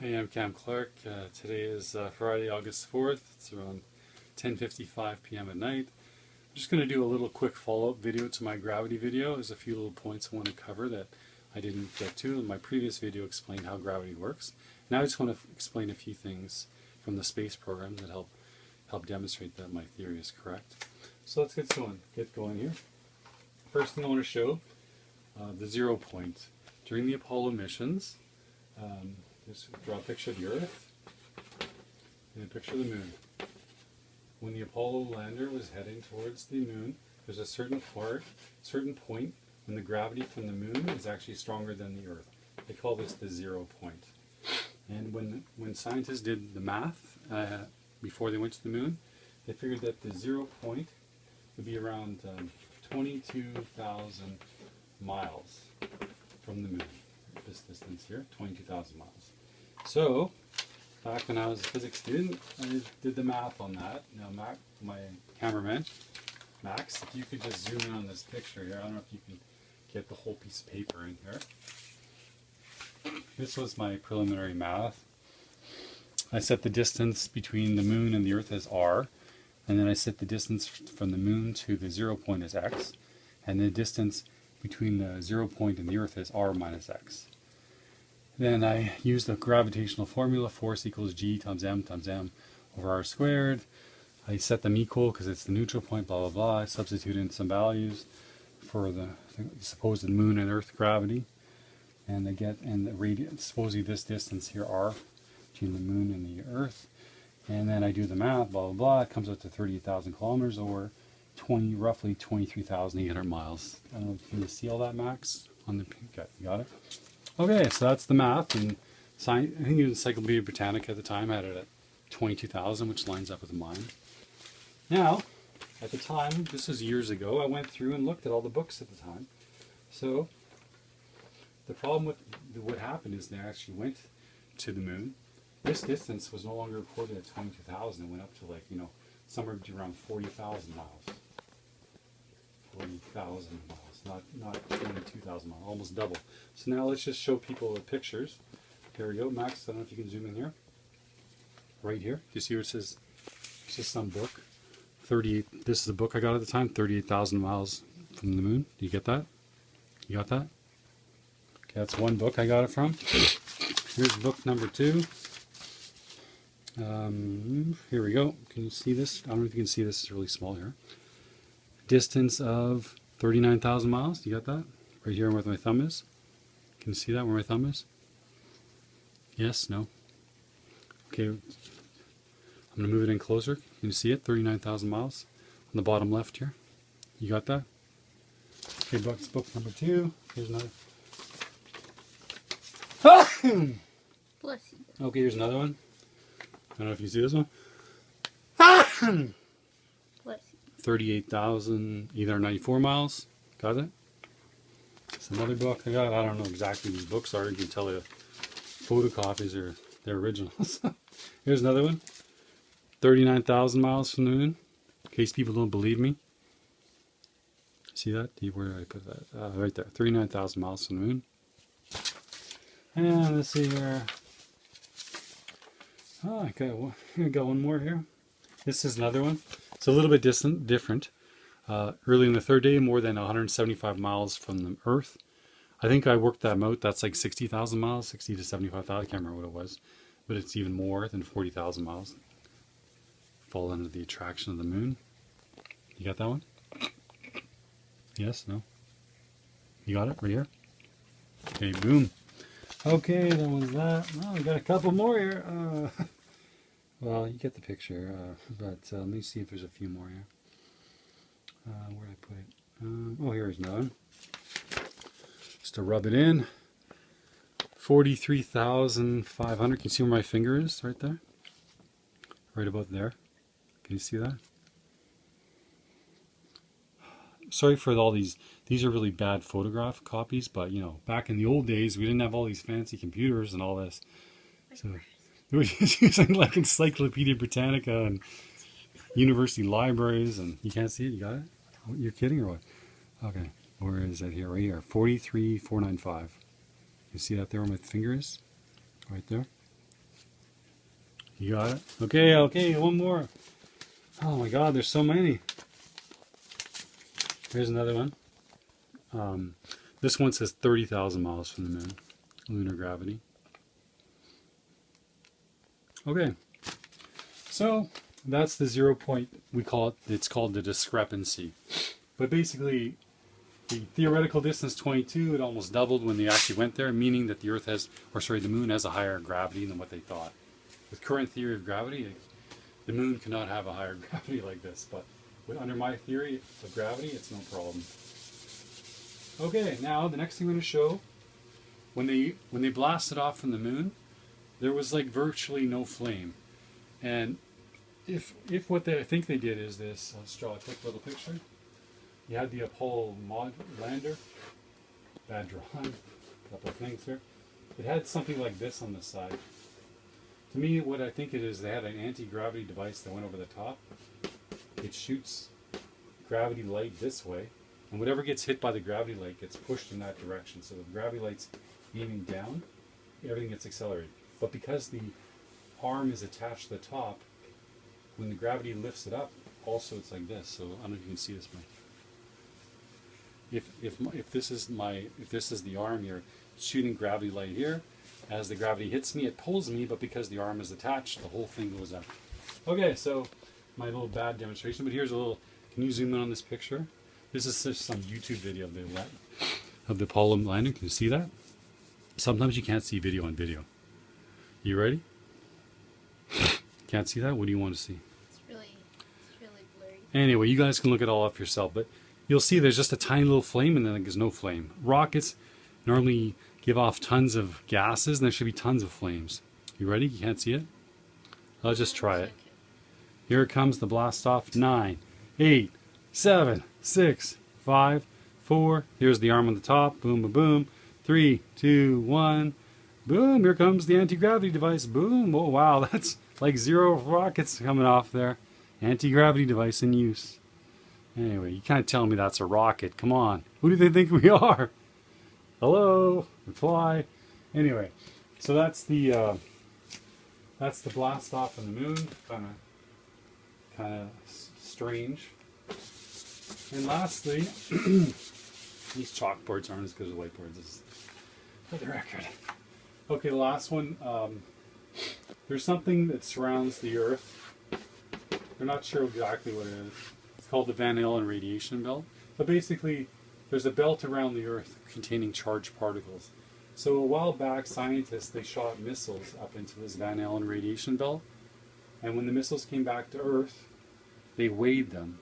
Hey, I'm Cam Clark. Today is Friday, August 4th. It's around 10:55 p.m. at night. I'm just going to do a little quick follow-up video to my gravity video. There's a few little points I want to cover that I didn't get to. In my previous video explained how gravity works. Now I just want to explain a few things from the space program that help demonstrate that my theory is correct. So let's get going here. First thing I want to show, the 0 point. During the Apollo missions, just draw a picture of the Earth and a picture of the Moon. When the Apollo lander was heading towards the Moon, there's a certain point when the gravity from the Moon is actually stronger than the Earth. They call this the 0 point. And when scientists did the math before they went to the Moon, they figured that the 0 point would be around 22,000 miles from the Moon. This distance here, 22,000 miles. So, back when I was a physics student, I did the math on that. Now, my cameraman, Max, if you could just zoom in on this picture here. I don't know if you can get the whole piece of paper in here. This was my preliminary math. I set the distance between the Moon and the Earth as r, and then I set the distance from the Moon to the 0 point as x, and the distance between the 0 point and the Earth is r minus x. Then I used the gravitational formula, force equals g times m over r squared. I set them equal because it's the neutral point, blah blah blah. I substitute in some values for the supposed Moon and Earth gravity, and I get the radius, supposedly this distance here r between the Moon and the Earth, and then I do the math, blah blah blah. It comes out to 38,000 kilometers, or roughly 23,800 miles. I don't know if you can see all that, Max, on the okay, you got it. Okay, so that's the math, and I think Encyclopedia Britannica at the time had it at 22,000, which lines up with mine. Now, at the time, this was years ago, I went through and looked at all the books at the time. So, the problem with what happened is they actually went to the Moon. This distance was no longer recorded at 22,000. It went up to somewhere around 40,000 miles. 40,000 miles, not 22,000 miles, almost double. So now let's just show people the pictures. Here we go, Max, I don't know if you can zoom in here. Right here, you see where it says, it's just some book. 38, this is the book I got at the time, 38,000 miles from the Moon. Do you get that? You got that? Okay, that's one book I got it from. Here's book number 2. Here we go. Can you see this? I don't know if you can see this, it's really small here. Distance of 39,000 miles. You got that? Right here where my thumb is. Can you see that where my thumb is? Yes? No? Okay. I'm going to move it in closer. Can you see it? 39,000 miles. On the bottom left here. You got that? Okay, book number 2. Here's another. Bless you. Okay, here's another one. I don't know if you see this one. Bless you. 38,894 miles. Got it? It's another book I got. I don't know exactly these books are. You can tell the photocopies are their originals. Here's another one. 39,000 miles from the Moon. In case people don't believe me. See that? Where did I put that? Right there. 39,000 miles from the Moon. And let's see here. Oh, I got one more here. This is another one. It's a little bit different. Early in the third day, more than 175 miles from the Earth. I think I worked that out. That's like 60,000 miles, 60 to 75,000. I can't remember what it was. But it's even more than 40,000 miles. Fall under the attraction of the Moon. You got that one? Yes? No? You got it? Right here? Okay, boom. Okay, that one's that. Oh, we got a couple more here. Well, you get the picture, but let me see if there's a few more here. Where did I put it? Oh, here's another one. Just to rub it in. 43,500. Can you see where my finger is? Right there? Right about there. Can you see that? Sorry for all these. These are really bad photograph copies, but back in the old days, we didn't have all these fancy computers and all this. So we were just using like Encyclopedia Britannica and university libraries, and you can't see it. You got it? You're kidding or what? Okay, where is it here? Right here, 43,495. You see that there where my finger is? Right there? You got it? Okay, okay, one more. Oh my god, there's so many. Here's another one. This one says 30,000 miles from the moon. Lunar gravity. Okay. So, that's the 0 point, we call it, it's called the discrepancy. But basically, the theoretical distance 22, it almost doubled when they actually went there, meaning that the Earth has, or sorry, the moon has a higher gravity than what they thought. With current theory of gravity, the moon cannot have a higher gravity like this, but under my theory of gravity, it's no problem. Okay, now the next thing I'm going to show, when they blasted off from the moon, there was like virtually no flame. And if what I think they did is this, let's draw a quick little picture. You had the Apollo lander, bad drawing, a couple of things here. It had something like this on the side. To me, what I think it is, they had an anti-gravity device that went over the top. It shoots gravity light this way, and whatever gets hit by the gravity light gets pushed in that direction. So the gravity light's aiming down, everything gets accelerated. But because the arm is attached to the top, when the gravity lifts it up, also it's like this. So I don't know if you can see this, Mike. If this is the arm here, shooting gravity light here, as the gravity hits me, it pulls me, but because the arm is attached, the whole thing goes up. Okay, so my little bad demonstration, but here's a little, can you zoom in on this picture? This is just some YouTube video of the Apollo landing. Can you see that? Sometimes you can't see video on video. You ready? Can't see that? What do you want to see? It's really blurry. Anyway, you guys can look it all up yourself, but you'll see there's just a tiny little flame and then there's no flame. Rockets normally give off tons of gases and there should be tons of flames. You ready? You can't see it? I'll just try it. Here it comes, the blast off. 9, 8, 7, 6, 5, 4. Here's the arm on the top. Boom, boom, boom. 3, 2, 1. Boom, here comes the anti-gravity device. Boom. Oh, wow, that's like 0 rockets coming off there. Anti-gravity device in use. Anyway, you can't tell me that's a rocket. Come on. Who do they think we are? Hello? Reply. Anyway, so that's the blast off on the moon. Kind of strange. And lastly, these chalkboards aren't as good as whiteboards. This is for the record. Okay, the last one. There's something that surrounds the Earth. We're not sure exactly what it is. It's called the Van Allen radiation belt. But basically, there's a belt around the Earth containing charged particles. So a while back, scientists, they shot missiles up into this Van Allen radiation belt. And when the missiles came back to Earth, they weighed them.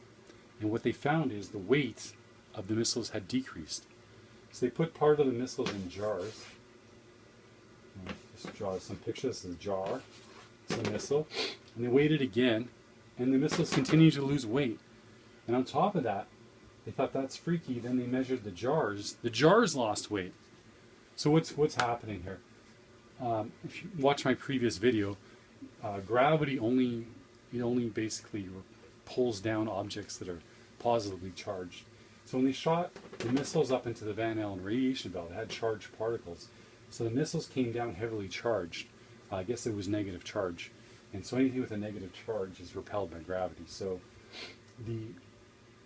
And what they found is the weight of the missiles had decreased. So they put part of the missiles in jars. Just draw some pictures. This is a jar. It's a missile. And they weighed it again. And the missiles continued to lose weight. And on top of that, they thought that's freaky. Then they measured the jars. The jars lost weight. So what's happening here? If you watch my previous video, gravity only basically pulls down objects that are positively charged. So when they shot the missiles up into the Van Allen radiation belt, it had charged particles. So the missiles came down heavily charged. I guess it was negative charge. And so anything with a negative charge is repelled by gravity. So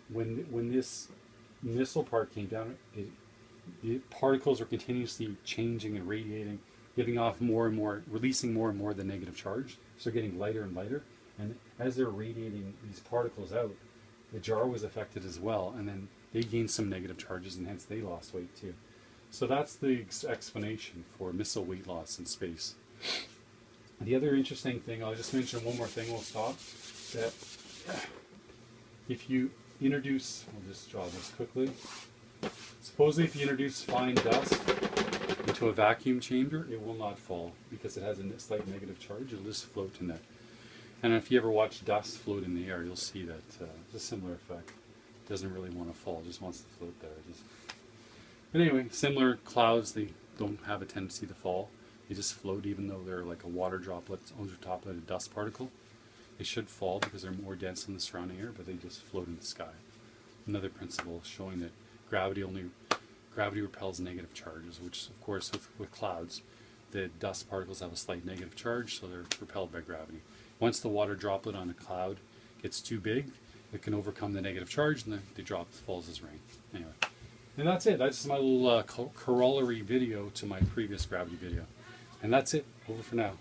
when this missile part came down, the particles are continuously changing and radiating, giving off more and more, releasing more and more of the negative charge. So they're getting lighter and lighter. And as they're radiating these particles out, the jar was affected as well. And then they gained some negative charges and hence they lost weight too. So that's the explanation for missile weight loss in space. The other interesting thing, I'll just mention one more thing, we'll stop, that if you introduce, I'll just draw this quickly, supposedly if you introduce fine dust into a vacuum chamber, it will not fall because it has a slight negative charge, it'll just float in there. And if you ever watch dust float in the air, you'll see that it's a similar effect. It doesn't really want to fall, it just wants to float there. But anyway, similar clouds, they don't have a tendency to fall. They just float even though they're like a water droplet on top of a dust particle. They should fall because they're more dense than the surrounding air, but they just float in the sky. Another principle showing that gravity repels negative charges, which of course with clouds, the dust particles have a slight negative charge, so they're repelled by gravity. Once the water droplet on a cloud gets too big, it can overcome the negative charge, and the drop falls as rain. Anyway, and that's it. That's my little corollary video to my previous gravity video. And that's it. Over for now.